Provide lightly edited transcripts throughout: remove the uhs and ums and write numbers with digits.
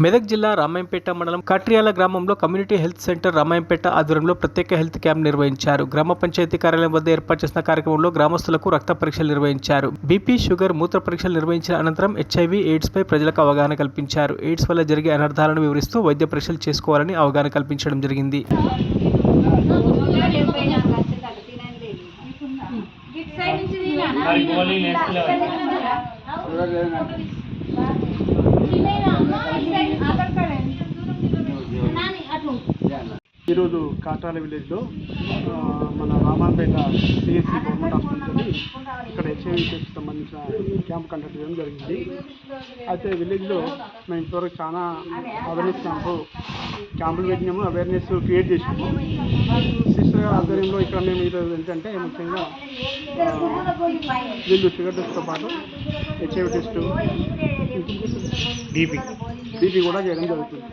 మెదక్ జిల్లా రామాయంపేట మండలం కట్రియాల గ్రామంలో కమ్యూనిటీ హెల్త్ సెంటర్ రామాయంపేట ఆధ్వర్యంలో ప్రత్యేక హెల్త్ క్యాంప్ నిర్వహించారు. గ్రామ పంచాయతీ కార్యాలయం వద్ద ఏర్పాటు చేసిన కార్యక్రమంలో గ్రామస్తులకు రక్త పరీక్షలు నిర్వహించారు. బీపీ, షుగర్, మూత్ర పరీక్షలు నిర్వహించిన అనంతరం హెచ్ఐవి, ఎయిడ్స్ పై ప్రజలకు అవగాహన కల్పించారు. ఎయిడ్స్ వల్ల జరిగే అనర్థాలను వివరిస్తూ వైద్య పరీక్షలు చేసుకోవాలని అవగాహన కల్పించడం జరిగింది. ఈరోజు కాటాల విలేజ్లో మన రామాయంపేట సిఎస్సి గవర్నమెంట్ హాస్పిటల్ని ఇక్కడ హెచ్ఐవికి సంబంధించిన క్యాంప్ కండక్ట్ చేయడం జరిగింది. అయితే విలేజ్లో మేము ఇంతవరకు చాలా అవేర్నెస్ క్యాంపులు పెట్టినాము, అవేర్నెస్ క్రియేట్ చేసినాము. సిస్టర్ గారి ఆధ్వర్యంలో ఇక్కడ మేము ఈరోజు ఏంటంటే ముఖ్యంగా వీళ్ళు షుగర్ టెస్ట్తో పాటు హెచ్ఐవి టెస్టు, బీపీ కూడా చేయడం జరుగుతుంది.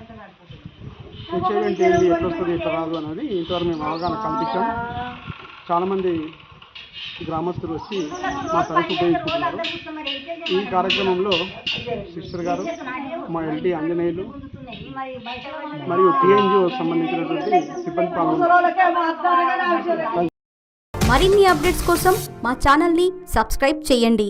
హెచ్ఐవి అంటే ఏంటి, ఎట్లా వస్తుంది, ఎట్లా రాదు అనేది ఇంతవరకు మేము అవగాహన కల్పించాం. చాలామంది గ్రామస్తులు వచ్చి మా సర్వీస్ ఉపయోగించుకుంటున్నారు. ఈ కార్యక్రమంలో సిస్టర్ గారు, మా ఎల్టీ ఆంజనేయులు మరియు టీఎన్జిఓ సంబంధించినటువంటి సిబ్బంది పాల్గొన్నారు. మరిన్ని అప్డేట్స్ కోసం మా ఛానల్ని సబ్స్క్రైబ్ చేయండి.